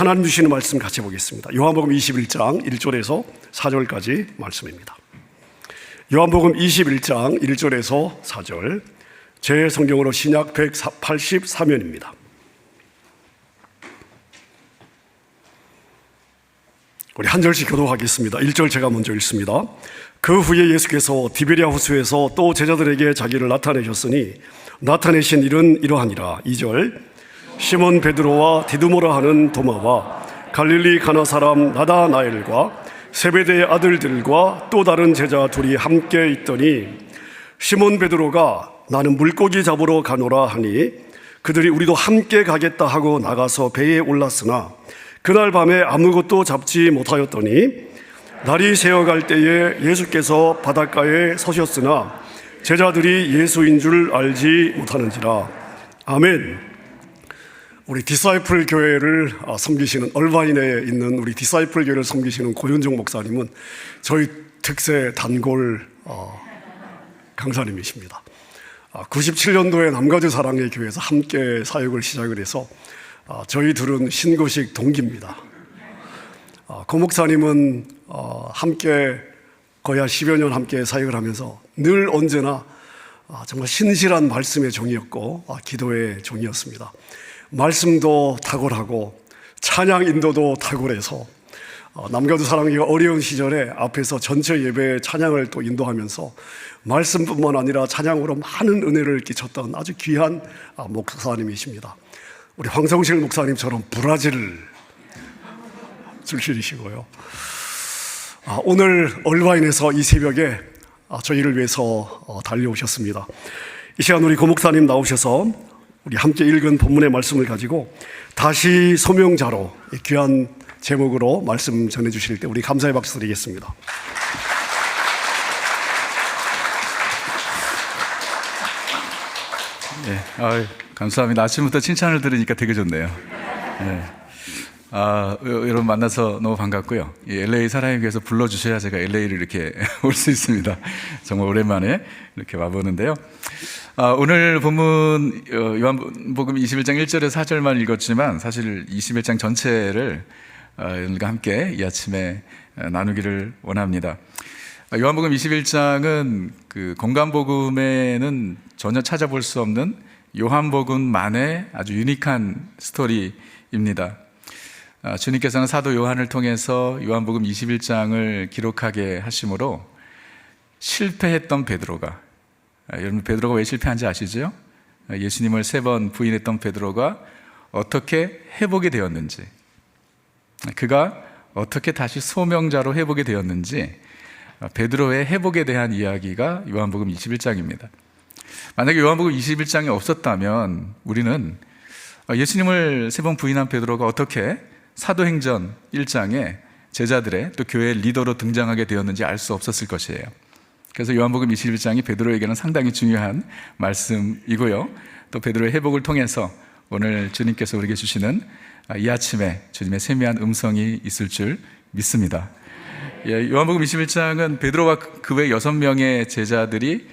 하나님 주시는 말씀 같이 보겠습니다. 요한복음 21장 1절에서 4절까지 말씀입니다. 요한복음 21장 1절에서 4절, 제 성경으로 신약 183면입니다. 우리 한 절씩 교독하겠습니다. 1절 제가 먼저 읽습니다. 그 후에 예수께서 디베랴 호수에서 또 제자들에게 자기를 나타내셨으니 나타내신 일은 이러하니라. 2절, 시몬 베드로와 디두모라 하는 도마와 갈릴리 가나 사람 나다나엘과 세베대의 아들들과 또 다른 제자 둘이 함께 있더니 시몬 베드로가 나는 물고기 잡으러 가노라 하니 그들이 우리도 함께 가겠다 하고 나가서 배에 올랐으나 그날 밤에 아무것도 잡지 못하였더니 날이 새어갈 때에 예수께서 바닷가에 서셨으나 제자들이 예수인 줄 알지 못하는지라. 아멘. 우리 디사이플 교회를 섬기시는, 얼바인에 있는 우리 디사이플 교회를 섬기시는 고윤종 목사님은 저희 특세 단골 강사님이십니다. 97년도에 남가주 사랑의 교회에서 함께 사역을 시작을 해서 저희 둘은 신고식 동기입니다. 고 목사님은 함께 거의 한 10여 년 함께 사역을 하면서 늘 언제나 정말 신실한 말씀의 종이었고 기도의 종이었습니다. 말씀도 탁월하고 찬양 인도도 탁월해서 남가주 사랑이가 어려운 시절에 앞에서 전체 예배 찬양을 또 인도하면서 말씀뿐만 아니라 찬양으로 많은 은혜를 끼쳤던 아주 귀한 목사님이십니다. 우리 황성실 목사님처럼 브라질 출신이시고요. 오늘 얼바인에서 이 새벽에 저희를 위해서 달려오셨습니다. 이 시간 우리 고 목사님 나오셔서 우리 함께 읽은 본문의 말씀을 가지고 다시 소명자로 귀한 제목으로 말씀 전해주실 때 우리 감사의 박수 드리겠습니다. 네, 감사합니다. 아침부터 칭찬을 들으니까 되게 좋네요. 네. 여러분 만나서 너무 반갑고요. LA 사랑에 위해서 불러주셔야 제가 LA를 이렇게 올 수 있습니다. 정말 오랜만에 이렇게 와보는데요. 오늘 본문 요한복음 21장 1절에서 4절만 읽었지만 사실 21장 전체를 여러분과 함께 이 아침에 나누기를 원합니다. 요한복음 21장은 그 공간복음에는 전혀 찾아볼 수 없는 요한복음만의 아주 유니크한 스토리입니다. 주님께서는 사도 요한을 통해서 요한복음 21장을 기록하게 하심으로 실패했던 베드로가, 여러분 베드로가 왜 실패한지 아시죠? 예수님을 3번 부인했던 베드로가 어떻게 회복이 되었는지, 그가 어떻게 다시 소명자로 회복이 되었는지, 베드로의 회복에 대한 이야기가 요한복음 21장입니다. 만약에 요한복음 21장이 없었다면 우리는 예수님을 3번 부인한 베드로가 어떻게 사도행전 1장에 제자들의 또 교회의 리더로 등장하게 되었는지 알 수 없었을 것이에요. 그래서 요한복음 21장이 베드로에게는 상당히 중요한 말씀이고요. 또 베드로의 회복을 통해서 오늘 주님께서 우리에게 주시는 이 아침에 주님의 세미한 음성이 있을 줄 믿습니다. 요한복음 21장은 베드로와 그 외 6명의 제자들이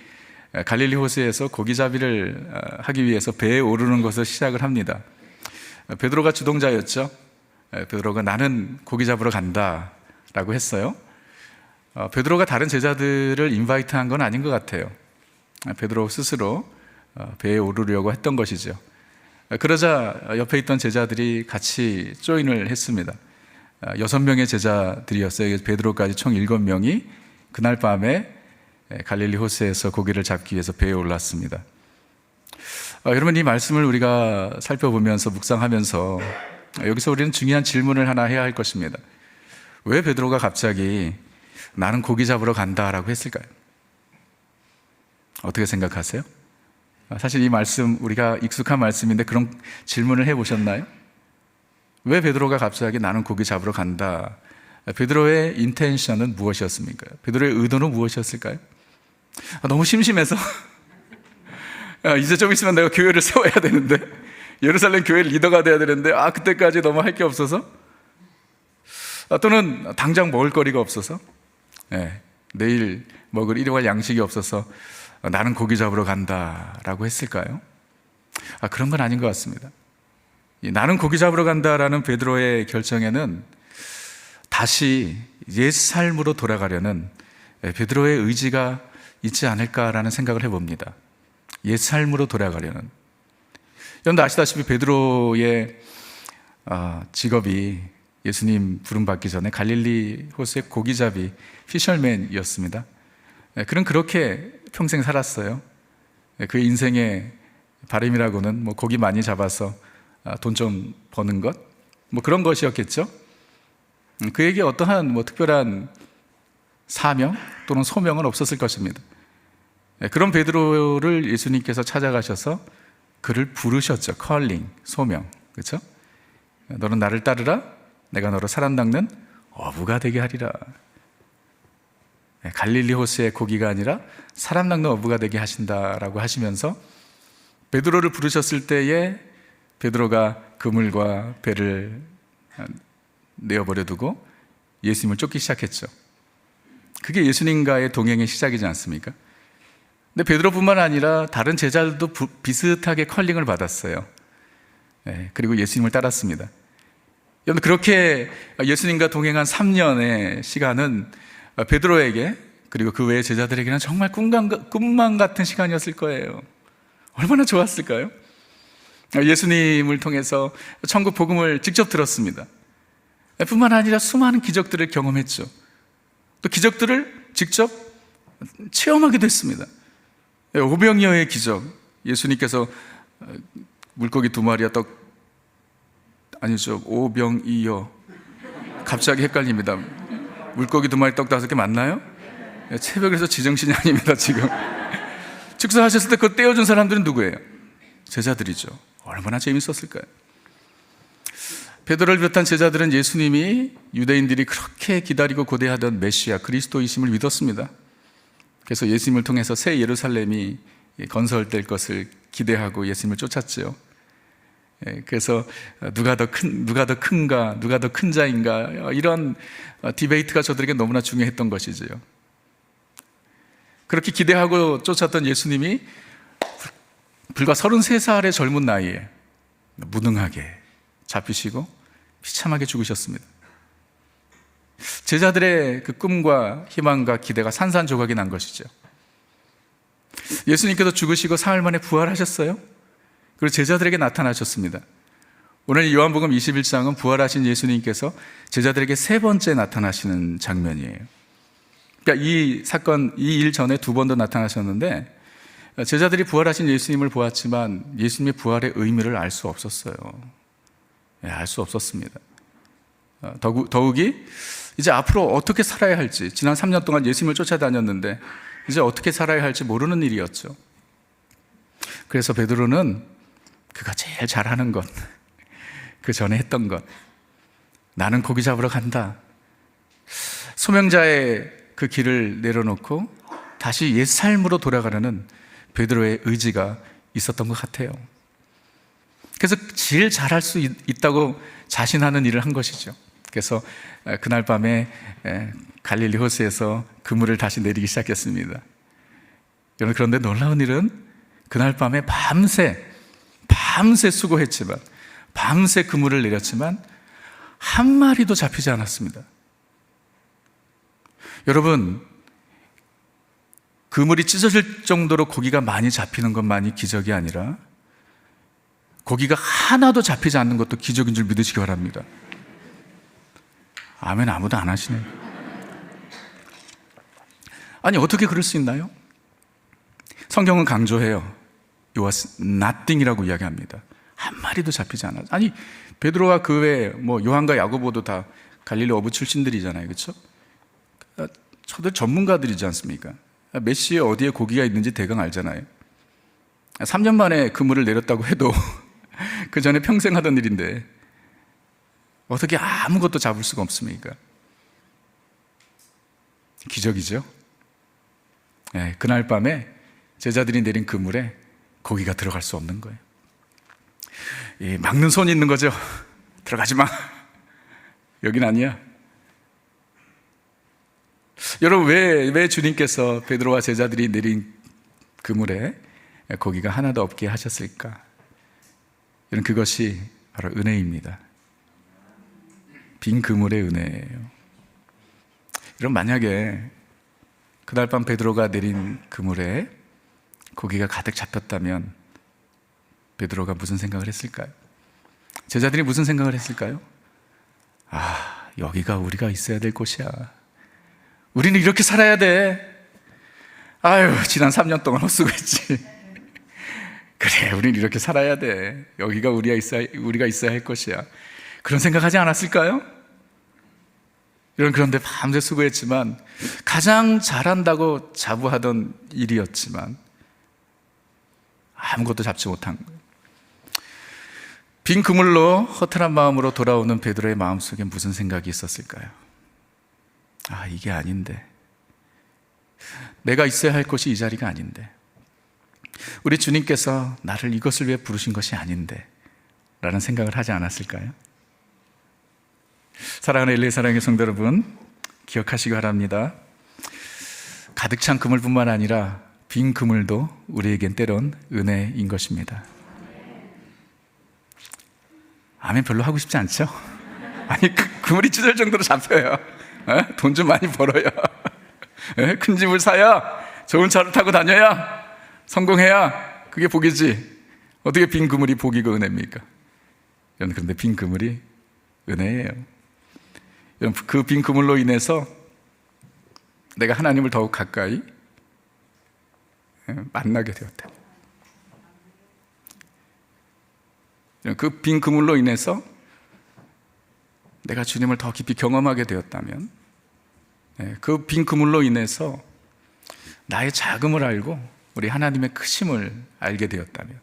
갈릴리 호수에서 고기잡이를 하기 위해서 배에 오르는 것을 시작을 합니다. 베드로가 주동자였죠. 베드로가 나는 고기 잡으러 간다 라고 했어요. 베드로가 다른 제자들을 인바이트한 건 아닌 것 같아요. 베드로 스스로 배에 오르려고 했던 것이죠. 그러자 옆에 있던 제자들이 같이 조인을 했습니다. 6명의 제자들이었어요. 베드로까지 총 7명이 그날 밤에 갈릴리 호수에서 고기를 잡기 위해서 배에 올랐습니다. 여러분, 이 말씀을 우리가 살펴보면서 묵상하면서 여기서 우리는 중요한 질문을 하나 해야 할 것입니다. 왜 베드로가 갑자기 나는 고기 잡으러 간다라고 했을까요? 어떻게 생각하세요? 사실 이 말씀 우리가 익숙한 말씀인데 그런 질문을 해보셨나요? 왜 베드로가 갑자기 나는 고기 잡으러 간다? 베드로의 인텐션은 무엇이었습니까? 베드로의 의도는 무엇이었을까요? 너무 심심해서 이제 좀 있으면 내가 교회를 세워야 되는데, 예루살렘 교회 리더가 돼야 되는데 그때까지 너무 할 게 없어서, 또는 당장 먹을 거리가 없어서, 내일 먹을 일용할 양식이 없어서 나는 고기 잡으러 간다라고 했을까요? 그런 건 아닌 것 같습니다. 나는 고기 잡으러 간다라는 베드로의 결정에는 다시 옛 삶으로 돌아가려는 베드로의 의지가 있지 않을까라는 생각을 해봅니다. 옛 삶으로 돌아가려는. 여러분도 아시다시피 베드로의 직업이 예수님 부름받기 전에 갈릴리 호수의 고기잡이 피셔맨이었습니다. 그는 그렇게 평생 살았어요. 그의 인생의 바람이라고는 뭐 고기 많이 잡아서 돈 좀 버는 것, 뭐 그런 것이었겠죠. 그에게 어떠한 뭐 특별한 사명 또는 소명은 없었을 것입니다. 그런 베드로를 예수님께서 찾아가셔서 그를 부르셨죠. 컬링, 소명, 그렇죠? 너는 나를 따르라. 내가 너로 사람 낚는 어부가 되게 하리라. 갈릴리 호수의 고기가 아니라 사람 낚는 어부가 되게 하신다라고 하시면서 베드로를 부르셨을 때에 베드로가 그물과 배를 내어버려 두고 예수님을 쫓기 시작했죠. 그게 예수님과의 동행의 시작이지 않습니까? 근데 베드로뿐만 아니라 다른 제자들도 비슷하게 컬링을 받았어요. 그리고 예수님을 따랐습니다. 여러분, 그렇게 예수님과 동행한 3년의 시간은 베드로에게 그리고 그 외의 제자들에게는 정말 꿈만 같은 시간이었을 거예요. 얼마나 좋았을까요? 예수님을 통해서 천국 복음을 직접 들었습니다. 뿐만 아니라 수많은 기적들을 경험했죠. 또 기적들을 직접 체험하기도 했습니다. 오병이어의 기적, 예수님께서 물고기 2마리와 오병이어, 갑자기 헷갈립니다. 물고기 2마리 떡 5개 맞나요? 새벽에서 지정신이 아닙니다. 지금 축사하셨을 때 그거 떼어준 사람들은 누구예요? 제자들이죠. 얼마나 재밌었을까요? 베드로를 비롯한 제자들은 예수님이 유대인들이 그렇게 기다리고 고대하던 메시아 그리스도이심을 믿었습니다. 그래서 예수님을 통해서 새 예루살렘이 건설될 것을 기대하고 예수님을 쫓았죠. 그래서 누가 더 큰가, 누가 더 큰 자인가, 이런 디베이트가 저들에게 너무나 중요했던 것이죠. 그렇게 기대하고 쫓았던 예수님이 불과 33살의 젊은 나이에 무능하게 잡히시고 비참하게 죽으셨습니다. 제자들의 그 꿈과 희망과 기대가 산산조각이 난 것이죠. 예수님께서 죽으시고 사흘 만에 부활하셨어요. 그리고 제자들에게 나타나셨습니다. 오늘 요한복음 21장은 부활하신 예수님께서 제자들에게 3번째 나타나시는 장면이에요. 그러니까 이 사건, 이 일 전에 2번 더 나타나셨는데 제자들이 부활하신 예수님을 보았지만 예수님의 부활의 의미를 알 수 없었어요. 알 수 없었습니다. 더욱이 이제 앞으로 어떻게 살아야 할지, 지난 3년 동안 예수님을 쫓아다녔는데 이제 어떻게 살아야 할지 모르는 일이었죠. 그래서 베드로는 그가 제일 잘하는 것, 그 전에 했던 것, 나는 고기 잡으러 간다, 소명자의 그 길을 내려놓고 다시 옛 삶으로 돌아가려는 베드로의 의지가 있었던 것 같아요. 그래서 제일 잘할 수 있다고 자신하는 일을 한 것이죠. 그래서 그날 밤에 갈릴리 호수에서 그물을 다시 내리기 시작했습니다. 여러분, 그런데 놀라운 일은 그날 밤에 밤새 수고했지만, 밤새 그물을 내렸지만 한 마리도 잡히지 않았습니다. 여러분, 그물이 찢어질 정도로 고기가 많이 잡히는 것만이 기적이 아니라 고기가 하나도 잡히지 않는 것도 기적인 줄 믿으시기 바랍니다. 아멘. 아무도 안 하시네. 아니, 어떻게 그럴 수 있나요? 성경은 강조해요. It was nothing이라고 이야기합니다. 한 마리도 잡히지 않아. 아니, 베드로와 그 외에 요한과 야고보도 다 갈릴리 어부 출신들이잖아요. 그렇죠? 저들 전문가들이지 않습니까? 몇 시에 어디에 고기가 있는지 대강 알잖아요. 3년 만에 그물을 내렸다고 해도 그 전에 평생 하던 일인데 어떻게 아무것도 잡을 수가 없습니까? 기적이죠. 그날 밤에 제자들이 내린 그물에 고기가 들어갈 수 없는 거예요. 막는 손이 있는 거죠. 들어가지 마. 여긴 아니야. 여러분, 왜 주님께서 베드로와 제자들이 내린 그물에 고기가 하나도 없게 하셨을까? 여러분, 그것이 바로 은혜입니다. 빈 그물의 은혜예요. 이런 만약에 그날 밤 베드로가 내린 그물에 고기가 가득 잡혔다면 베드로가 무슨 생각을 했을까요? 제자들이 무슨 생각을 했을까요? 아, 여기가 우리가 있어야 될 곳이야. 우리는 이렇게 살아야 돼. 아유, 지난 3년 동안 헛수고했지. 그래, 우리는 이렇게 살아야 돼. 여기가 우리가 있어야 할 것이야. 그런 생각하지 않았을까요? 그런데 밤새 수고했지만 가장 잘한다고 자부하던 일이었지만 아무것도 잡지 못한 거예요. 빈 그물로 허탈한 마음으로 돌아오는 베드로의 마음속에 무슨 생각이 있었을까요? 아, 이게 아닌데. 내가 있어야 할 곳이 이 자리가 아닌데. 우리 주님께서 나를 이것을 위해 부르신 것이 아닌데 라는 생각을 하지 않았을까요? 사랑하는 LA 사랑의 성도 여러분, 기억하시기 바랍니다. 가득 찬 그물뿐만 아니라 빈 그물도 우리에겐 때론 은혜인 것입니다. 아멘 별로 하고 싶지 않죠? 아니, 그물이 찢을 정도로 잡혀요. 돈 좀 많이 벌어야, 큰 집을 사야, 좋은 차를 타고 다녀야, 성공해야 그게 복이지. 어떻게 빈 그물이 복이고 은혜입니까? 여러분, 그런데 빈 그물이 은혜예요. 여러분, 그 빈 그물로 인해서 내가 하나님을 더욱 가까이 만나게 되었다. 그 빈 그물로 인해서 내가 주님을 더 깊이 경험하게 되었다면, 그 빈 그물로 인해서 나의 작음을 알고 우리 하나님의 크심을 알게 되었다면,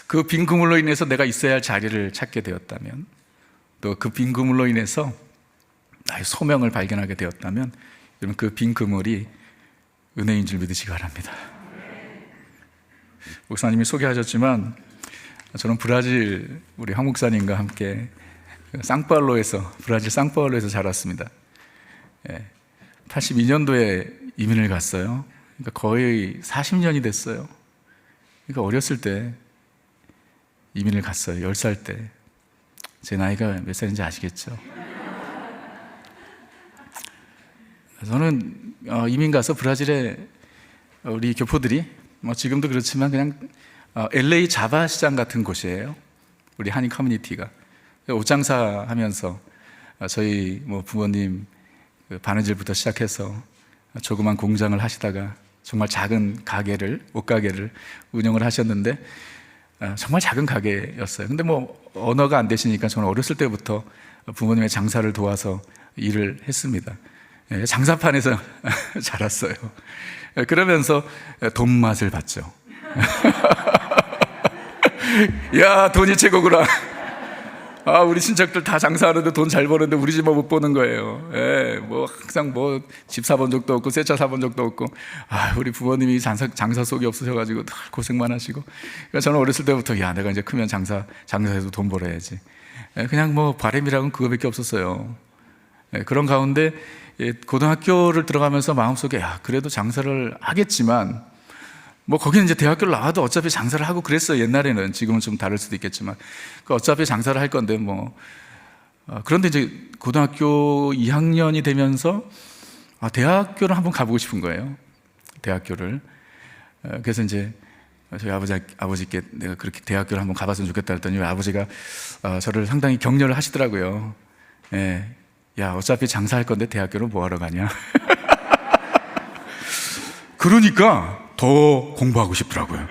그 빈 그물로 인해서 내가 있어야 할 자리를 찾게 되었다면, 또 그 빈 그물로 인해서 나의 소명을 발견하게 되었다면, 여러분, 그 빈 그물이 은혜인 줄 믿으시기 바랍니다. 목사님이 소개하셨지만 저는 브라질 우리 황 목사님과 함께 브라질 상파울로에서 자랐습니다. 82년도에 이민을 갔어요. 그러니까 거의 40년이 됐어요. 그러니까 어렸을 때 이민을 갔어요. 10살 때. 제 나이가 몇 살인지 아시겠죠? 저는 이민 가서 브라질에 우리 교포들이 지금도 그렇지만 그냥 LA 자바 시장 같은 곳이에요. 우리 한인 커뮤니티가. 옷장사 하면서 저희 부모님 바느질부터 시작해서 조그만 공장을 하시다가 정말 작은 옷가게를 운영을 하셨는데, 정말 작은 가게였어요. 근데 언어가 안 되시니까 저는 어렸을 때부터 부모님의 장사를 도와서 일을 했습니다. 장사판에서 자랐어요. 그러면서 돈 맛을 봤죠. 야, 돈이 최고구나. 아, 우리 친척들 다 장사하는데 돈 잘 버는데 우리 집만 못 보는 거예요. 항상 집 사본 적도 없고 새 차 사본 적도 없고, 우리 부모님이 장사 속이 없으셔가지고 늘 고생만 하시고. 그러니까 저는 어렸을 때부터 야, 내가 이제 크면 장사해서 돈 벌어야지. 그냥 바람이라고는 그거밖에 없었어요. 그런 가운데 고등학교를 들어가면서 마음속에 그래도 장사를 하겠지만, 거기는 이제 대학교를 나와도 어차피 장사를 하고 그랬어요. 옛날에는. 지금은 좀 다를 수도 있겠지만, 어차피 장사를 할 건데 그런데 이제 고등학교 2학년이 되면서 대학교를 한번 가보고 싶은 거예요. 대학교를. 그래서 이제 저희 아버지께 내가 그렇게 대학교를 한번 가봤으면 좋겠다 했더니 아버지가 저를 상당히 격려를 하시더라고요. 야, 어차피 장사할 건데 대학교를 뭐하러 가냐. 그러니까 더 공부하고 싶더라고요.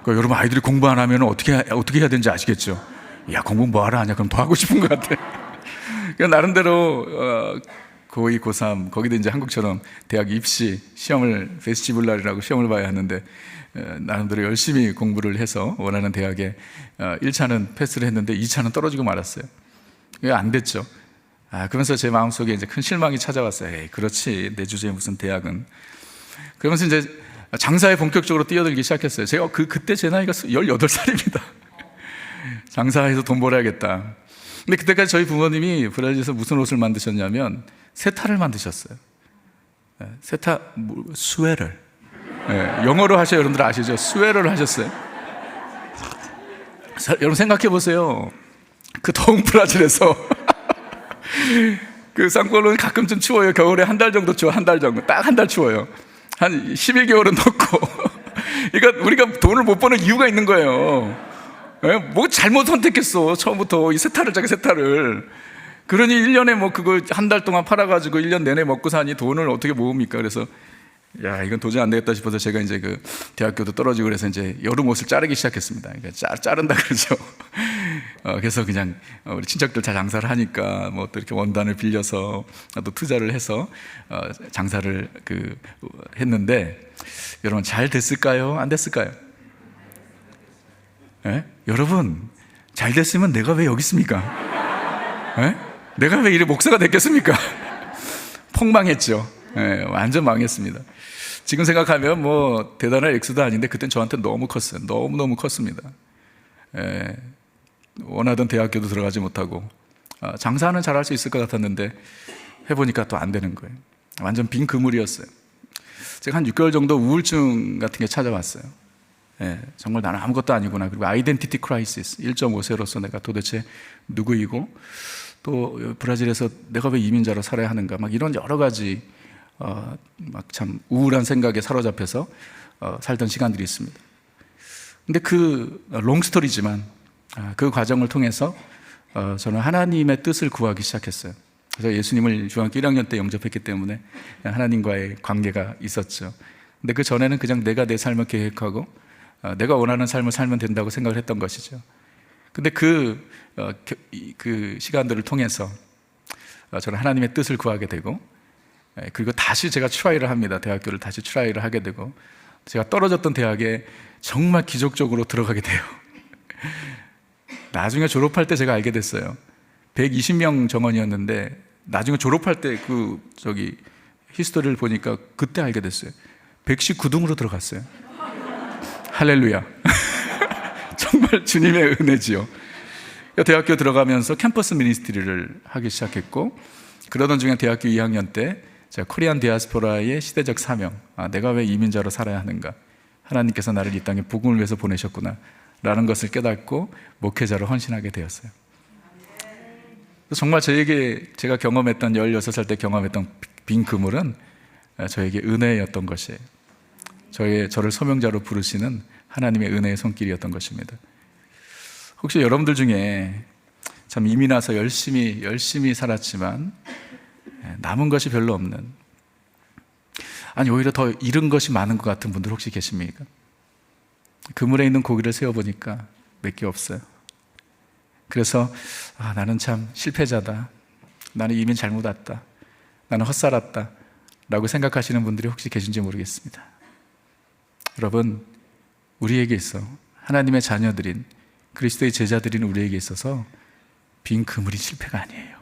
그러니까 여러분, 아이들이 공부 안 하면 어떻게 해야 되는지 아시겠죠? 야, 공부 뭐하러 하냐? 그럼 더 하고 싶은 것 같아. 그러니까 나름대로 고2, 고3 거기도 이제 한국처럼 대학 입시 시험을, 베스티뷸라라고 시험을 봐야 하는데, 나름대로 열심히 공부를 해서 원하는 대학에 1차는 패스를 했는데 2차는 떨어지고 말았어요. 그게 안 됐죠. 그러면서 제 마음속에 이제 큰 실망이 찾아왔어요. 그렇지, 내 주제에 무슨 대학은. 그러면서 이제 장사에 본격적으로 뛰어들기 시작했어요. 제가 그때 제 나이가 18살입니다. 장사해서 돈 벌어야겠다. 근데 그때까지 저희 부모님이 브라질에서 무슨 옷을 만드셨냐면 세타를 만드셨어요. 세타, 스웨터. 영어로 하셔요. 여러분들 아시죠? 스웨터를 하셨어요. 여러분 생각해 보세요. 그 더운 브라질에서 그 산골은 가끔 좀 추워요. 겨울에 한 달 정도 추워. 한 달 정도. 딱 한 달 추워요. 한 11개월은 덥고. 그러니까 우리가 돈을 못 버는 이유가 있는 거예요. 뭐 잘못 선택했어. 처음부터 이 세타를 자기 세타를. 그러니 1년에 뭐 그거 한 달 동안 팔아가지고 1년 내내 먹고 사니 돈을 어떻게 모읍니까? 그래서 야, 이건 도저히 안 되겠다 싶어서 제가 이제 그 대학교도 떨어지고 그래서 이제 여름 옷을 자르기 시작했습니다. 그러니까 자른다 그러죠. 그래서 그냥 우리 친척들 다 장사를 하니까 뭐 또 이렇게 원단을 빌려서 또 투자를 해서 장사를 했는데 여러분 잘 됐을까요? 안 됐을까요? 예? 여러분 잘 됐으면 내가 왜 여기 있습니까? 예? 내가 왜 이래 목사가 됐겠습니까? 폭망했죠. 예, 완전 망했습니다. 지금 생각하면 뭐 대단한 액수도 아닌데 그땐 저한테 너무 컸어요. 너무너무 컸습니다. 예, 원하던 대학교도 들어가지 못하고 장사는 잘할 수 있을 것 같았는데 해보니까 또 안 되는 거예요. 완전 빈 그물이었어요. 제가 한 6개월 정도 우울증 같은 게 찾아왔어요. 예, 정말 나는 아무것도 아니구나. 그리고 아이덴티티 크라이시스 1.5세로서 내가 도대체 누구이고 또 브라질에서 내가 왜 이민자로 살아야 하는가 막 이런 여러 가지 막 참 우울한 생각에 사로잡혀서 살던 시간들이 있습니다. 근데 그 롱스토리지만 그 과정을 통해서 저는 하나님의 뜻을 구하기 시작했어요. 그래서 예수님을 중학교 1학년 때 영접했기 때문에 하나님과의 관계가 있었죠. 근데 그 전에는 그냥 내가 내 삶을 계획하고 내가 원하는 삶을 살면 된다고 생각을 했던 것이죠. 근데 그 시간들을 통해서 저는 하나님의 뜻을 구하게 되고 그리고 다시 제가 트라이를 합니다. 대학교를 다시 트라이를 하게 되고 제가 떨어졌던 대학에 정말 기적적으로 들어가게 돼요. 나중에 졸업할 때 제가 알게 됐어요. 120명 정원이었는데 나중에 졸업할 때 히스토리를 보니까 그때 알게 됐어요. 119등으로 들어갔어요. 할렐루야. 정말 주님의 은혜지요. 대학교 들어가면서 캠퍼스 미니스트리를 하기 시작했고 그러던 중에 대학교 2학년 때 제가 코리안 디아스포라의 시대적 사명, 내가 왜 이민자로 살아야 하는가, 하나님께서 나를 이 땅에 복음을 위해서 보내셨구나 라는 것을 깨닫고 목회자로 헌신하게 되었어요. 정말 제가 경험했던 16살 때 경험했던 빈 그물은 저에게 은혜였던 것이에요. 저를 소명자로 부르시는 하나님의 은혜의 손길이었던 것입니다. 혹시 여러분들 중에 참 이민 와서 열심히 살았지만 남은 것이 별로 없는, 아니 오히려 더 잃은 것이 많은 것 같은 분들 혹시 계십니까? 그물에 있는 고기를 세어보니까 몇 개 없어요. 그래서 나는 참 실패자다, 나는 이민 잘못 왔다, 나는 헛살았다 라고 생각하시는 분들이 혹시 계신지 모르겠습니다. 여러분, 우리에게 있어 하나님의 자녀들인 그리스도의 제자들인 우리에게 있어서 빈 그물이 실패가 아니에요.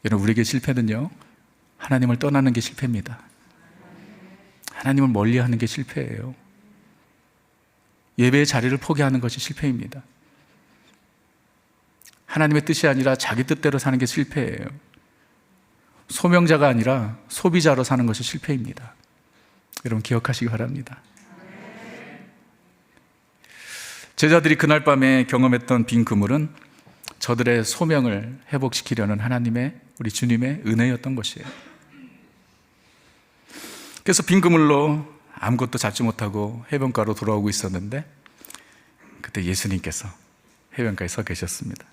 여러분, 우리에게 실패는요, 하나님을 떠나는 게 실패입니다. 하나님을 멀리하는 게 실패예요. 예배의 자리를 포기하는 것이 실패입니다. 하나님의 뜻이 아니라 자기 뜻대로 사는 게 실패예요. 소명자가 아니라 소비자로 사는 것이 실패입니다. 여러분 기억하시기 바랍니다. 제자들이 그날 밤에 경험했던 빈 그물은 저들의 소명을 회복시키려는 하나님의, 우리 주님의 은혜였던 것이에요. 그래서 빈 그물로 아무것도 잡지 못하고 해변가로 돌아오고 있었는데 그때 예수님께서 해변가에 서 계셨습니다.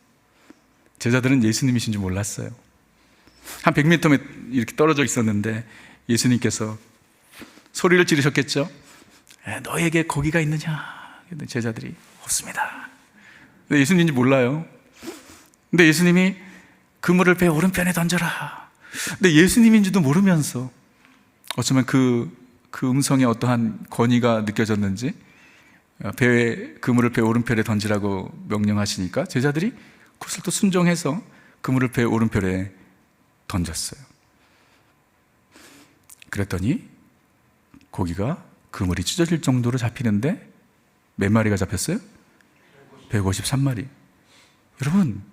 제자들은 예수님이신 줄 몰랐어요. 한 100m 이렇게 떨어져 있었는데 예수님께서 소리를 지르셨겠죠? 너에게 고기가 있느냐? 제자들이 없습니다. 근데 예수님인지 몰라요. 근데 예수님이 그물을 배 오른편에 던져라. 근데 예수님인지도 모르면서 어쩌면 그 음성에 어떠한 권위가 느껴졌는지 그물을 배 오른편에 던지라고 명령하시니까 제자들이 그것을 또 순종해서 그물을 배 오른편에 던졌어요. 그랬더니 고기가 그물이 찢어질 정도로 잡히는데 몇 마리가 잡혔어요? 153마리. 여러분,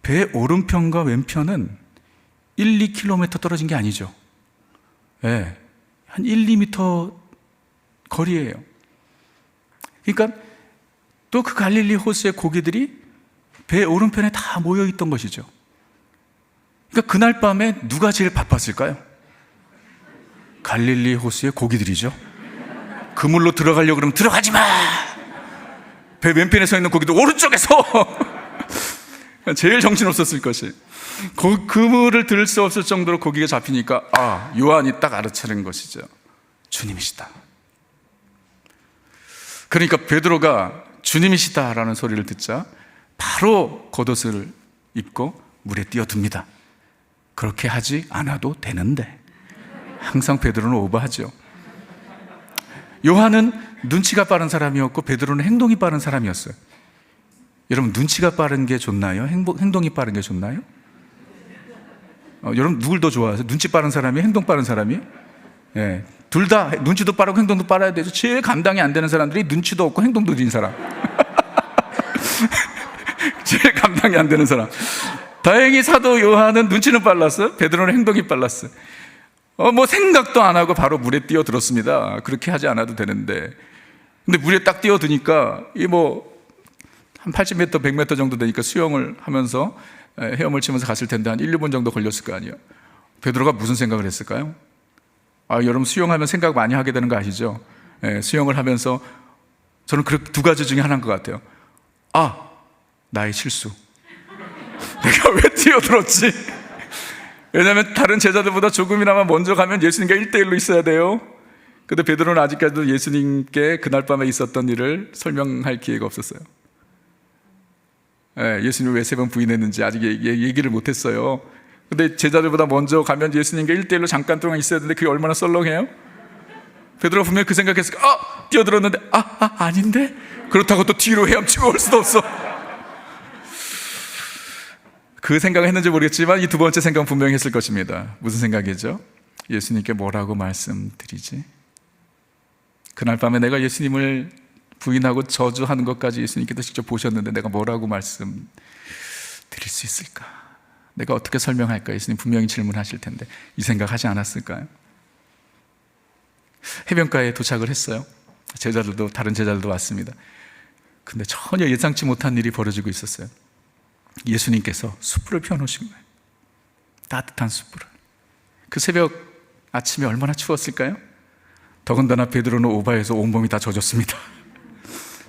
배 오른편과 왼편은 1, 2km 떨어진 게 아니죠. 한 1, 2m 거리예요. 그러니까 또 그 갈릴리 호수의 고기들이 배 오른편에 다 모여 있던 것이죠. 그러니까 그날 밤에 누가 제일 바빴을까요? 갈릴리 호수의 고기들이죠. 그물로 들어가려고 그러면 들어가지 마! 배 왼편에 서 있는 고기도 오른쪽에서! 제일 정신없었을 것이. 그물을 들 수 없을 정도로 고기가 잡히니까, 요한이 딱 알아차린 것이죠. 주님이시다. 그러니까 베드로가 주님이시다라는 소리를 듣자 바로 겉옷을 입고 물에 뛰어듭니다. 그렇게 하지 않아도 되는데 항상 베드로는 오버하죠. 요한은 눈치가 빠른 사람이었고 베드로는 행동이 빠른 사람이었어요. 여러분, 눈치가 빠른 게 좋나요? 행동이 빠른 게 좋나요? 여러분, 누굴 더 좋아하세요? 눈치 빠른 사람이, 행동 빠른 사람이? 예, 둘 다 눈치도 빠르고 행동도 빨라야 되죠. 제일 감당이 안 되는 사람들이 눈치도 없고 행동도 느린 사람. 제일 감당이 안 되는 사람. 다행히 사도 요한은 눈치는 빨랐어요. 베드로는 행동이 빨랐어요. 뭐 생각도 안 하고 바로 물에 뛰어들었습니다. 그렇게 하지 않아도 되는데. 근데 물에 딱 뛰어드니까 이 뭐 한 80m, 100m 정도 되니까 수영을 하면서 헤엄을 치면서 갔을 텐데 한 1, 2분 정도 걸렸을 거 아니에요. 베드로가 무슨 생각을 했을까요? 여러분, 수영하면 생각 많이 하게 되는 거 아시죠? 수영을 하면서 저는 그 두 가지 중에 하나인 것 같아요. 나의 실수. 내가 왜 뛰어들었지? 왜냐하면 다른 제자들보다 조금이나마 먼저 가면 예수님과 1대1로 있어야 돼요. 근데 베드로는 아직까지도 예수님께 그날 밤에 있었던 일을 설명할 기회가 없었어요. 예수님을 왜 3번 부인했는지 아직 얘기를 못했어요. 근데 제자들보다 먼저 가면 예수님과 1대1로 잠깐 동안 있어야 되는데 그게 얼마나 썰렁해요? 베드로가 분명히 그 생각했을 거야. 뛰어들었는데 아닌데? 그렇다고 또 뒤로 헤엄치고 올 수도 없어. 그 생각을 했는지 모르겠지만 이 두 번째 생각은 분명히 했을 것입니다. 무슨 생각이죠? 예수님께 뭐라고 말씀드리지? 그날 밤에 내가 예수님을 부인하고 저주하는 것까지 예수님께서 직접 보셨는데 내가 뭐라고 말씀드릴 수 있을까? 내가 어떻게 설명할까? 예수님 분명히 질문하실 텐데 이 생각하지 않았을까요? 해변가에 도착을 했어요. 제자들도, 다른 제자들도 왔습니다. 근데 전혀 예상치 못한 일이 벌어지고 있었어요. 예수님께서 숯불을 펴놓으신 거예요. 따뜻한 숯불을. 그 새벽 아침에 얼마나 추웠을까요? 더군다나 베드로는 오바해서 온몸이 다 젖었습니다.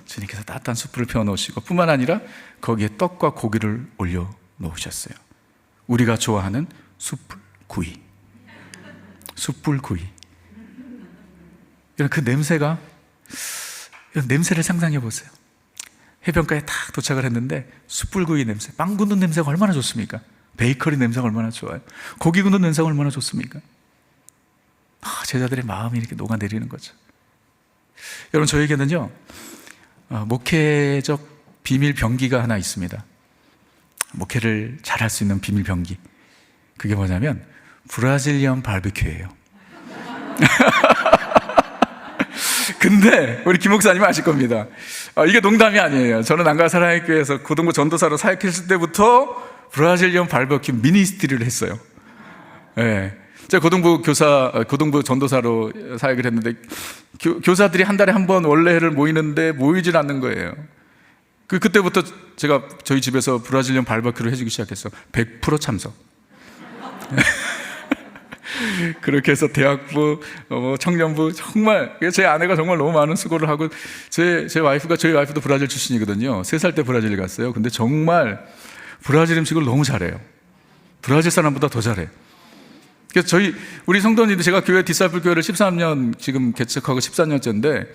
주님께서 따뜻한 숯불을 펴놓으시고 뿐만 아니라 거기에 떡과 고기를 올려놓으셨어요. 우리가 좋아하는 숯불 구이. 숯불 구이. 그 냄새가, 이런 냄새를 상상해 보세요. 해변가에 딱 도착을 했는데 숯불구이 냄새, 빵 굽는 냄새가 얼마나 좋습니까? 베이커리 냄새가 얼마나 좋아요? 고기 굽는 냄새가 얼마나 좋습니까? 제자들의 마음이 이렇게 녹아내리는 거죠. 여러분, 저에게는요 목회적 비밀 병기가 하나 있습니다. 목회를 잘할 수 있는 비밀 병기. 그게 뭐냐면 브라질리언 바비큐예요. 근데 우리 김 목사님 아실 겁니다. 이게 농담이 아니에요. 저는 안가 사랑의교회에서 고등부 전도사로 사역했을 때부터 브라질리언 바비큐 미니스트리를 했어요. 제가 고등부 전도사로 사역을 했는데 교사들이 한 달에 한 번 원래회를 모이는데 모이질 않는 거예요. 그때부터 제가 저희 집에서 브라질리언 바비큐를 해주기 시작했어요. 100% 참석. 그렇게 해서 대학부, 청년부, 정말 제 아내가 정말 너무 많은 수고를 하고 저희 와이프도 브라질 출신이거든요. 3살 때 브라질 갔어요. 근데 정말 브라질 음식을 너무 잘해요. 브라질 사람보다 더 잘해. 그래서 우리 성도님들, 제가 교회 디사이플 교회를 13년 지금 개척하고 14년째인데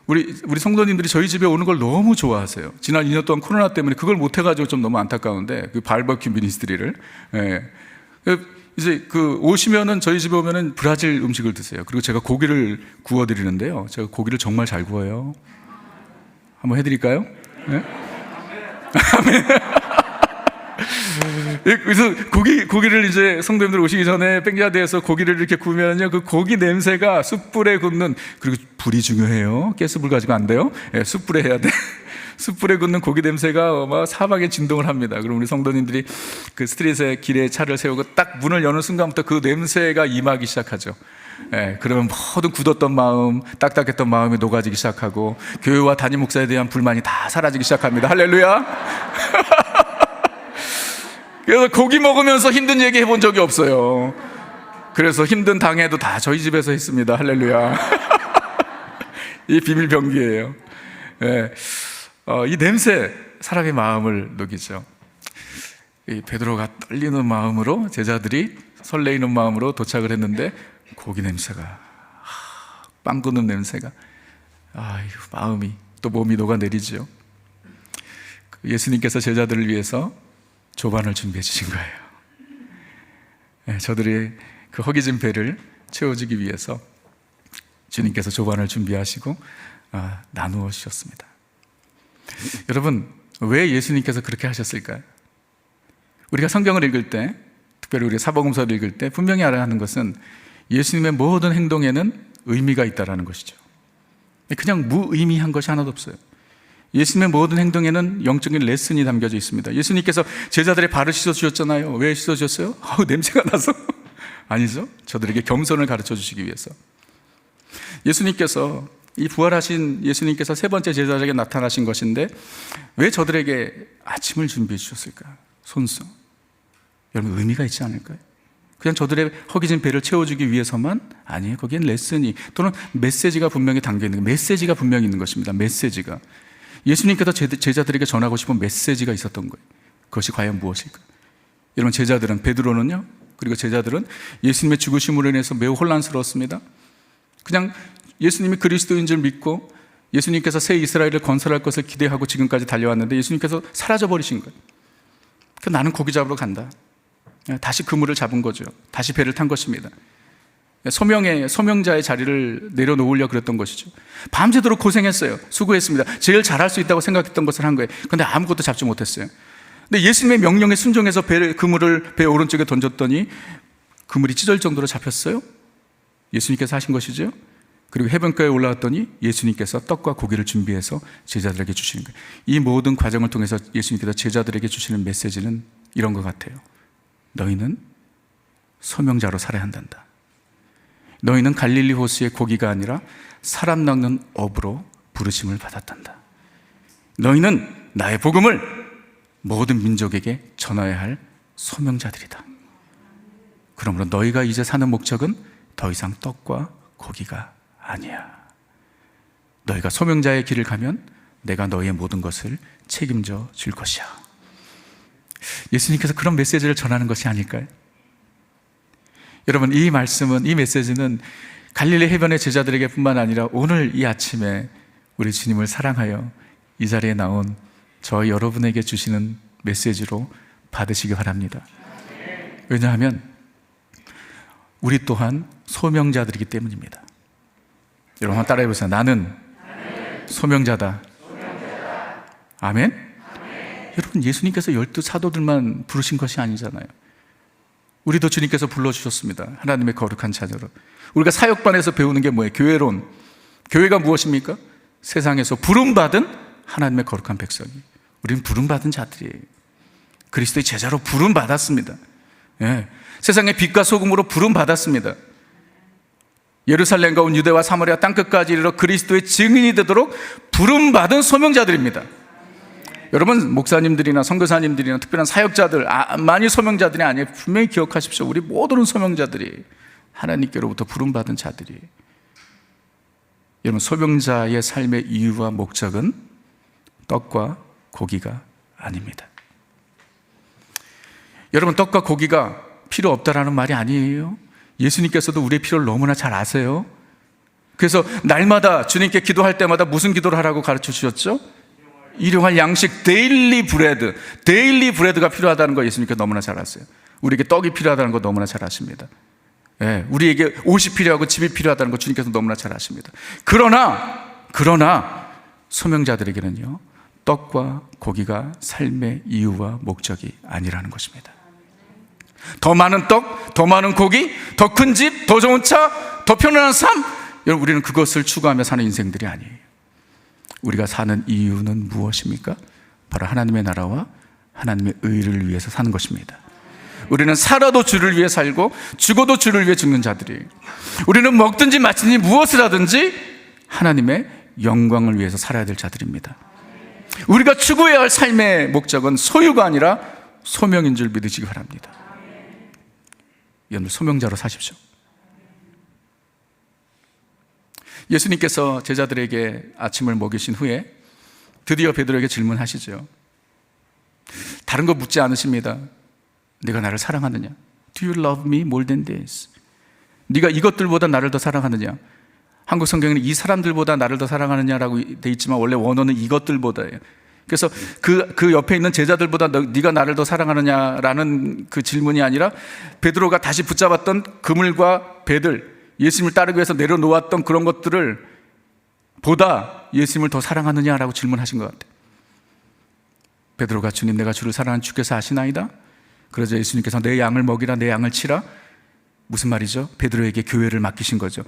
우리 성도님들이 저희 집에 오는 걸 너무 좋아하세요. 지난 2년 동안 코로나 때문에 그걸 못해가지고 좀 너무 안타까운데 그 바비큐 미니스트리를. 이제 오시면은 저희 집에 오면은 브라질 음식을 드세요. 그리고 제가 고기를 구워드리는데요. 제가 고기를 정말 잘 구워요. 한번 해드릴까요? 네? 그래서 고기를 이제 성도님들 오시기 전에 백야드에서 고기를 이렇게 구우면요, 그 고기 냄새가 숯불에 굽는, 그리고 불이 중요해요. 가스불 가지고 안 돼요. 숯불에 해야 돼. 숯불에 굽는 고기 냄새가 막 사방에 진동을 합니다. 그럼 우리 성도님들이 그 스트릿에 길에 차를 세우고 딱 문을 여는 순간부터 그 냄새가 임하기 시작하죠. 그러면 모든 굳었던 마음, 딱딱했던 마음이 녹아지기 시작하고 교회와 담임 목사에 대한 불만이 다 사라지기 시작합니다. 할렐루야. 그래서 고기 먹으면서 힘든 얘기 해본 적이 없어요. 그래서 힘든 당회도 다 저희 집에서 했습니다. 할렐루야. 이 비밀 병기예요. 이 냄새 사람의 마음을 녹이죠. 이 베드로가 떨리는 마음으로, 제자들이 설레이는 마음으로 도착을 했는데 고기 냄새가, 빵 굽는 냄새가, 마음이 또 몸이 녹아내리죠. 예수님께서 제자들을 위해서 조반을 준비해 주신 거예요. 저들의 그 허기진 배를 채워주기 위해서 주님께서 조반을 준비하시고 나누어 주셨습니다. 여러분, 왜 예수님께서 그렇게 하셨을까요? 우리가 성경을 읽을 때, 특별히 우리가 사복음서를 읽을 때 분명히 알아야 하는 것은 예수님의 모든 행동에는 의미가 있다는 것이죠. 그냥 무의미한 것이 하나도 없어요. 예수님의 모든 행동에는 영적인 레슨이 담겨져 있습니다. 예수님께서 제자들의 발을 씻어주셨잖아요. 왜 씻어주셨어요? 냄새가 나서? 아니죠. 저들에게 겸손을 가르쳐 주시기 위해서. 예수님께서, 이 부활하신 예수님께서 세 번째 제자에게 나타나신 것인데 왜 저들에게 아침을 준비해 주셨을까? 손수. 여러분, 의미가 있지 않을까요? 그냥 저들의 허기진 배를 채워주기 위해서만? 아니에요. 거기엔 레슨이 또는 메시지가 분명히 담겨있는, 메시지가 분명히 있는 것입니다. 메시지가. 예수님께서 제자들에게 전하고 싶은 메시지가 있었던 거예요. 그것이 과연 무엇일까? 여러분, 제자들은, 베드로는요, 그리고 제자들은 예수님의 죽으심으로 인해서 매우 혼란스러웠습니다. 그냥 예수님이 그리스도인 줄 믿고 예수님께서 새 이스라엘을 건설할 것을 기대하고 지금까지 달려왔는데 예수님께서 사라져버리신 거예요. 나는 고기 잡으러 간다. 다시 그물을 잡은 거죠. 다시 배를 탄 것입니다. 소명자의 자리를 내려놓으려고 그랬던 것이죠. 밤새도록 고생했어요. 수고했습니다. 제일 잘할 수 있다고 생각했던 것을 한 거예요. 그런데 아무것도 잡지 못했어요. 근데 예수님의 명령에 순종해서 그물을 배 오른쪽에 던졌더니 그물이 찢어질 정도로 잡혔어요. 예수님께서 하신 것이죠. 그리고 해변가에 올라왔더니 예수님께서 떡과 고기를 준비해서 제자들에게 주시는 거예요. 이 모든 과정을 통해서 예수님께서 제자들에게 주시는 메시지는 이런 것 같아요. 너희는 소명자로 살아야 한단다. 너희는 갈릴리 호수의 고기가 아니라 사람 낚는 어부로 부르심을 받았단다. 너희는 나의 복음을 모든 민족에게 전해야 할 소명자들이다. 그러므로 너희가 이제 사는 목적은 더 이상 떡과 고기가 아니야. 너희가 소명자의 길을 가면 내가 너희의 모든 것을 책임져 줄 것이야. 예수님께서 그런 메시지를 전하는 것이 아닐까요? 여러분, 이 말씀은, 이 메시지는 갈릴리 해변의 제자들에게 뿐만 아니라 오늘 이 아침에 우리 주님을 사랑하여 이 자리에 나온 저 여러분에게 주시는 메시지로 받으시기 바랍니다. 왜냐하면 우리 또한 소명자들이기 때문입니다. 여러분, 한번 따라해 보세요. 나는 소명자다. 아멘? 여러분, 예수님께서 12 사도들만 부르신 것이 아니잖아요. 우리도 주님께서 불러주셨습니다. 하나님의 거룩한 자녀로. 우리가 사역반에서 배우는 게 뭐예요? 교회론. 교회가 무엇입니까? 세상에서 부름받은 하나님의 거룩한 백성이. 우리는 부름받은 자들이에요. 그리스도의 제자로 부름받았습니다. 세상의 빛과 소금으로 부름받았습니다. 예루살렘과 온 유대와 사마리아 땅끝까지 이르러 그리스도의 증인이 되도록 부름받은 소명자들입니다. 여러분, 목사님들이나 선교사님들이나 특별한 사역자들, 많이 소명자들이 아니에요. 분명히 기억하십시오. 우리 모두는 소명자들이 하나님께로부터 부름받은 자들이. 여러분, 소명자의 삶의 이유와 목적은 떡과 고기가 아닙니다. 여러분, 떡과 고기가 필요 없다라는 말이 아니에요. 예수님께서도 우리의 필요를 너무나 잘 아세요. 그래서 날마다 주님께 기도할 때마다 무슨 기도를 하라고 가르쳐 주셨죠? 일용할 양식, 데일리 브레드가 필요하다는 거 예수님께서 너무나 잘 아세요. 우리에게 떡이 필요하다는 거 너무나 잘 아십니다. 우리에게 옷이 필요하고 집이 필요하다는 거 주님께서 너무나 잘 아십니다. 그러나 소명자들에게는요, 떡과 고기가 삶의 이유와 목적이 아니라는 것입니다. 더 많은 떡, 더 많은 고기, 더 큰 집, 더 좋은 차, 더 편안한 삶, 여러분, 우리는 그것을 추구하며 사는 인생들이 아니에요. 우리가 사는 이유는 무엇입니까? 바로 하나님의 나라와 하나님의 의를 위해서 사는 것입니다. 우리는 살아도 주를 위해 살고 죽어도 주를 위해 죽는 자들이에요. 우리는 먹든지 마시든지 무엇을 하든지 하나님의 영광을 위해서 살아야 될 자들입니다. 우리가 추구해야 할 삶의 목적은 소유가 아니라 소명인 줄 믿으시기 바랍니다. 여러분, 소명자로 사십시오. 예수님께서 제자들에게 아침을 먹이신 후에 드디어 베드로에게 질문하시죠. 다른 거 묻지 않으십니다. 네가 나를 사랑하느냐? Do you love me more than this? 네가 이것들보다 나를 더 사랑하느냐? 한국 성경에는 이 사람들보다 나를 더 사랑하느냐라고 돼 있지만 원래 원어는 이것들보다예요. 그래서 그 옆에 있는 제자들보다 네가 나를 더 사랑하느냐라는 그 질문이 아니라 베드로가 다시 붙잡았던 그물과 배들, 예수님을 따르기 위해서 내려놓았던 그런 것들을 보다 예수님을 더 사랑하느냐라고 질문하신 것 같아요. 베드로가 주님, 내가 주를 사랑하는 주께서 아시나이다? 그러자 예수님께서 내 양을 먹이라, 내 양을 치라. 무슨 말이죠? 베드로에게 교회를 맡기신 거죠.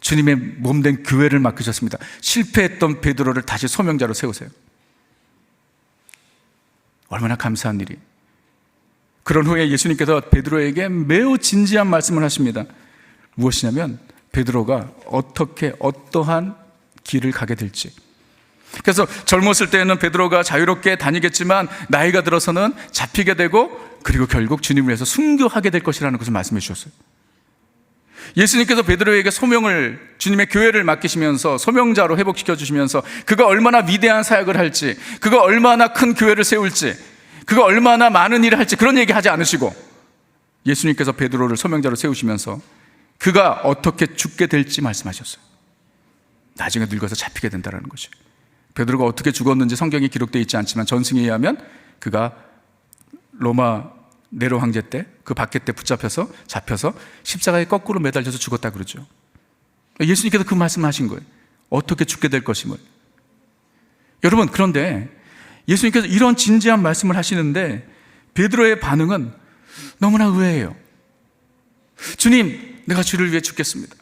주님의 몸된 교회를 맡기셨습니다. 실패했던 베드로를 다시 소명자로 세우세요. 얼마나 감사한 일이. 그런 후에 예수님께서 베드로에게 매우 진지한 말씀을 하십니다. 무엇이냐면 베드로가 어떠한 길을 가게 될지. 그래서 젊었을 때는 베드로가 자유롭게 다니겠지만 나이가 들어서는 잡히게 되고 그리고 결국 주님을 위해서 순교하게 될 것이라는 것을 말씀해 주셨어요. 예수님께서 베드로에게 소명을, 주님의 교회를 맡기시면서 소명자로 회복시켜 주시면서 그가 얼마나 위대한 사역을 할지, 그가 얼마나 큰 교회를 세울지, 그가 얼마나 많은 일을 할지 그런 얘기 하지 않으시고 예수님께서 베드로를 소명자로 세우시면서 그가 어떻게 죽게 될지 말씀하셨어요. 나중에 늙어서 잡히게 된다는 것이에요. 베드로가 어떻게 죽었는지 성경에 기록되어 있지 않지만 전승에 의하면 그가 로마 네로 황제 때 그 박해 때 잡혀서 십자가에 거꾸로 매달려서 죽었다 그러죠. 예수님께서 그 말씀하신 거예요. 어떻게 죽게 될 것임을. 여러분, 그런데 예수님께서 이런 진지한 말씀을 하시는데 베드로의 반응은 너무나 의외예요. 주님, 내가 주를 위해 죽겠습니다.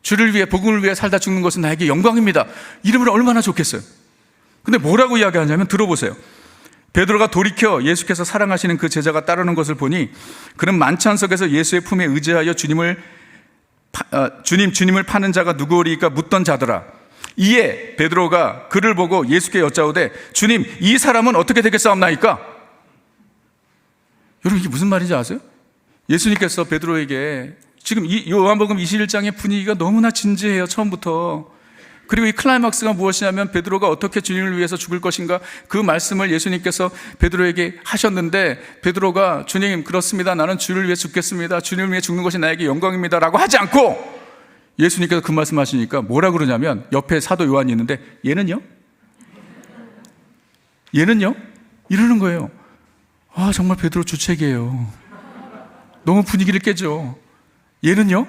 주를 위해, 복음을 위해 살다 죽는 것은 나에게 영광입니다. 이러면 얼마나 좋겠어요. 근데 뭐라고 이야기하냐면 들어보세요. 베드로가 돌이켜 예수께서 사랑하시는 그 제자가 따르는 것을 보니 그는 만찬석에서 예수의 품에 의지하여 주님을 파는 자가 누구오리까 묻던 자더라. 이에 베드로가 그를 보고 예수께 여짜오되 주님, 이 사람은 어떻게 되겠사옵나이까? 여러분, 이게 무슨 말인지 아세요? 예수님께서 베드로에게 지금 이 요한복음 21장의 분위기가 너무나 진지해요, 처음부터. 그리고 이 클라이막스가 무엇이냐면 베드로가 어떻게 주님을 위해서 죽을 것인가, 그 말씀을 예수님께서 베드로에게 하셨는데 베드로가 주님, 그렇습니다, 나는 주를 위해 죽겠습니다, 주님을 위해 죽는 것이 나에게 영광입니다 라고 하지 않고 예수님께서 그 말씀 하시니까 뭐라 그러냐면 옆에 사도 요한이 있는데 얘는요? 이러는 거예요. 아, 정말 베드로 주책이에요. 너무 분위기를 깨죠. 얘는요?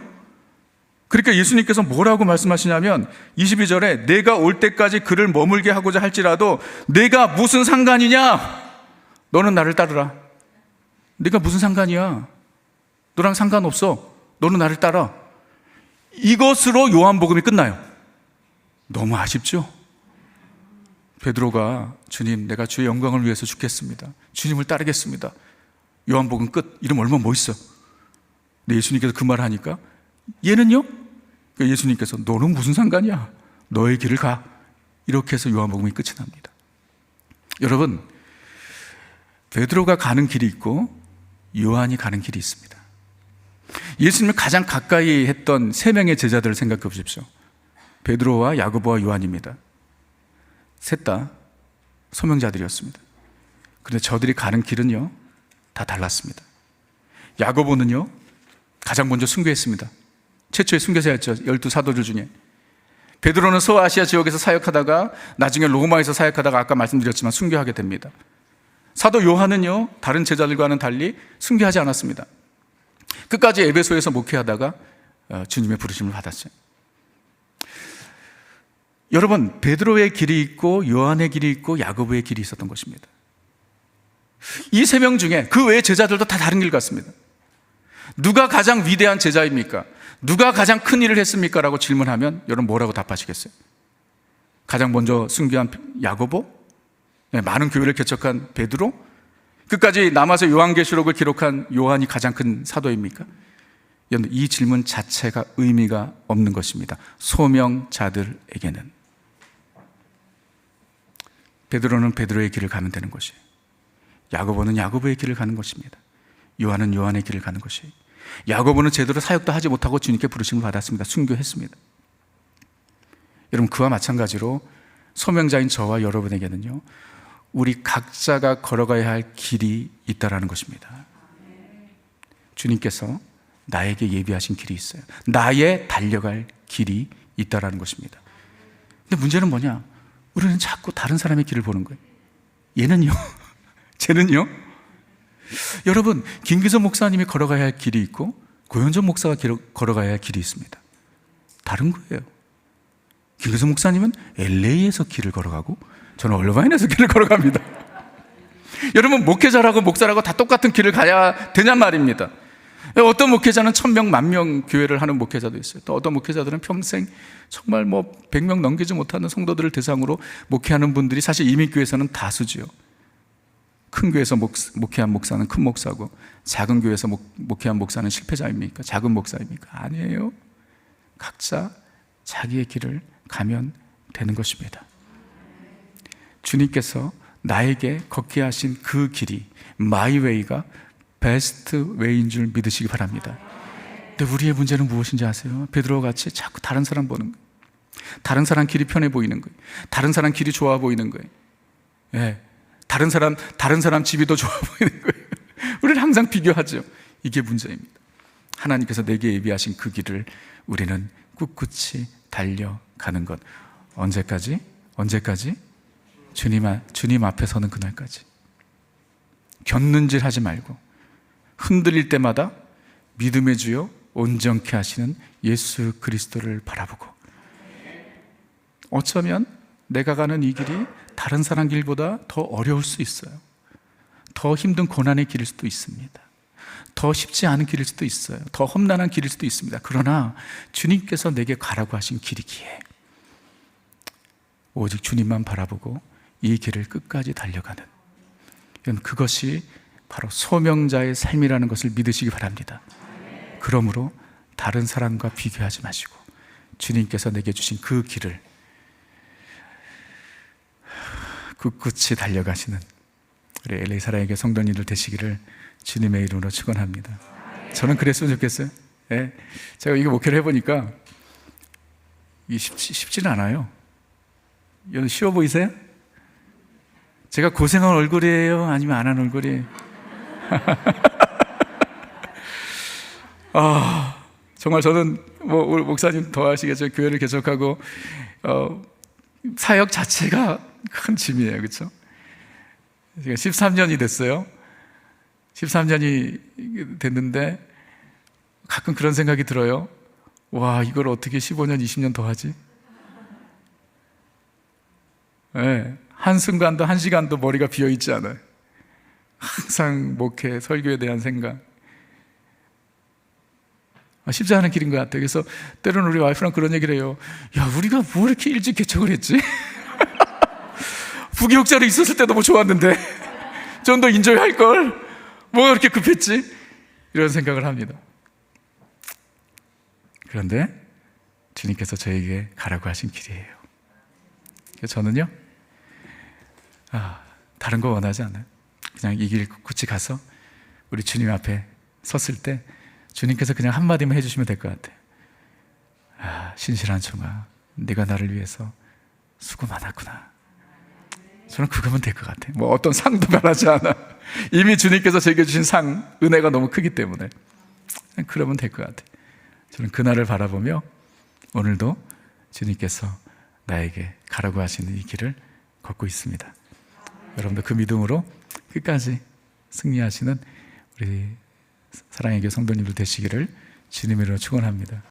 그러니까 예수님께서 뭐라고 말씀하시냐면 22절에 내가 올 때까지 그를 머물게 하고자 할지라도 내가 무슨 상관이냐? 너는 나를 따르라. 내가 무슨 상관이야? 너랑 상관없어. 너는 나를 따라. 이것으로 요한복음이 끝나요. 너무 아쉽죠? 베드로가 주님, 내가 주의 영광을 위해서 죽겠습니다, 주님을 따르겠습니다. 요한복음 끝. 이러면 얼마나 멋있어. 근데 예수님께서 그 말을 하니까 얘는요? 예수님께서 너는 무슨 상관이야? 너의 길을 가. 이렇게 해서 요한복음이 끝이 납니다. 여러분, 베드로가 가는 길이 있고 요한이 가는 길이 있습니다. 예수님을 가장 가까이 했던 세 명의 제자들을 생각해 보십시오. 베드로와 야고보와 요한입니다. 셋 다 소명자들이었습니다. 그런데 저들이 가는 길은요, 다 달랐습니다. 야고보는요, 가장 먼저 순교했습니다. 최초의 순교자였죠. 12사도들 중에. 베드로는 소아시아 지역에서 사역하다가 나중에 로마에서 사역하다가 아까 말씀드렸지만 순교하게 됩니다. 사도 요한은요, 다른 제자들과는 달리 순교하지 않았습니다. 끝까지 에베소에서 목회하다가 주님의 부르심을 받았어요. 여러분, 베드로의 길이 있고 요한의 길이 있고 야고보의 길이 있었던 것입니다. 이 세 명 중에 그 외의 제자들도 다 다른 길 같습니다. 누가 가장 위대한 제자입니까? 누가 가장 큰 일을 했습니까? 라고 질문하면 여러분 뭐라고 답하시겠어요? 가장 먼저 순교한 야고보? 네, 많은 교회를 개척한 베드로? 끝까지 남아서 요한계시록을 기록한 요한이 가장 큰 사도입니까? 여러분, 이 질문 자체가 의미가 없는 것입니다. 소명자들에게는. 베드로는 베드로의 길을 가면 되는 것이에요. 야고보는 야고보의 길을 가는 것입니다. 요한은 요한의 길을 가는 것이에요. 야고보는 제대로 사역도 하지 못하고 주님께 부르심을 받았습니다. 순교했습니다. 여러분, 그와 마찬가지로 소명자인 저와 여러분에게는요, 우리 각자가 걸어가야 할 길이 있다라는 것입니다. 주님께서 나에게 예비하신 길이 있어요. 나의 달려갈 길이 있다라는 것입니다. 근데 문제는 뭐냐? 우리는 자꾸 다른 사람의 길을 보는 거예요. 얘는요, 쟤는요. 여러분, 김기성 목사님이 걸어가야 할 길이 있고 고현정 목사가 걸어가야 할 길이 있습니다. 다른 거예요. 김기성 목사님은 LA에서 길을 걸어가고 저는 얼바인에서 길을 걸어갑니다. 여러분, 목회자라고 목사라고 다 똑같은 길을 가야 되냔 말입니다. 어떤 목회자는 1000명, 10,000명 교회를 하는 목회자도 있어요. 또 어떤 목회자들은 평생 정말 100명 넘기지 못하는 성도들을 대상으로 목회하는 분들이 사실 이민교회에서는 다수지요. 큰 교회에서 목회한 목사는 큰 목사고, 작은 교회에서 목회한 목사는 실패자입니까? 작은 목사입니까? 아니에요. 각자 자기의 길을 가면 되는 것입니다. 주님께서 나에게 걷게 하신 그 길이, 마이 웨이가 베스트 웨이인 줄 믿으시기 바랍니다. 근데 우리의 문제는 무엇인지 아세요? 베드로와 같이 자꾸 다른 사람 보는 거예요. 다른 사람 길이 편해 보이는 거예요. 다른 사람 길이 좋아 보이는 거예요. 예. 다른 사람 집이 더 좋아 보이는 거예요. 우리는 항상 비교하죠. 이게 문제입니다. 하나님께서 내게 예비하신 그 길을 우리는 꿋꿋이 달려가는 것. 언제까지? 주님 앞에 서는 그날까지. 곁눈질 하지 말고 흔들릴 때마다 믿음의 주요 온전케 하시는 예수 그리스도를 바라보고, 어쩌면 내가 가는 이 길이 다른 사람 길보다 더 어려울 수 있어요. 더 힘든 고난의 길일 수도 있습니다. 더 쉽지 않은 길일 수도 있어요. 더 험난한 길일 수도 있습니다. 그러나 주님께서 내게 가라고 하신 길이기에 오직 주님만 바라보고 이 길을 끝까지 달려가는, 그것이 바로 소명자의 삶이라는 것을 믿으시기 바랍니다. 그러므로 다른 사람과 비교하지 마시고 주님께서 내게 주신 그 길을 꿋꿋이 달려가시는 우리 LA 사랑에게 성도님들 되시기를 주님의 이름으로 축원합니다. 저는 그랬으면 좋겠어요. 예. 제가 이거 목회를 해보니까 이게 쉽지는 않아요. 여러분, 쉬워 보이세요? 제가 고생한 얼굴이에요? 아니면 안 한 얼굴이에요? 정말 저는 우리 목사님 더 아시겠죠? 교회를 개척하고 사역 자체가 큰 짐이에요. 그렇죠? 제가 13년이 됐어요. 13년이 됐는데 가끔 그런 생각이 들어요. 와, 이걸 어떻게 15년, 20년 더 하지? 네, 한순간도 한 시간도 머리가 비어있지 않아요. 항상 목회, 설교에 대한 생각. 쉽지 않은 길인 것 같아요. 그래서 때로는 우리 와이프랑 그런 얘기를 해요. 야, 우리가 뭐 이렇게 일찍 개척을 했지? 부교육자로 있었을 때 너무 좋았는데 좀 더 인조이 할걸? 뭐가 그렇게 급했지? 이런 생각을 합니다. 그런데 주님께서 저에게 가라고 하신 길이에요. 그래서 저는요, 다른 거 원하지 않아요. 그냥 이 길 굳이 가서 우리 주님 앞에 섰을 때 주님께서 그냥 한마디만 해주시면 될 것 같아요. 신실한 종아, 네가 나를 위해서 수고 많았구나. 저는 그거면 될 것 같아요. 뭐 어떤 상도 바라지 않아. 이미 주님께서 제게 주신 상, 은혜가 너무 크기 때문에 그러면 될 것 같아요. 저는 그날을 바라보며 오늘도 주님께서 나에게 가라고 하시는 이 길을 걷고 있습니다. 여러분도 그 믿음으로 끝까지 승리하시는 우리 사랑의 교회 성도님들 되시기를 주님으로 축원합니다.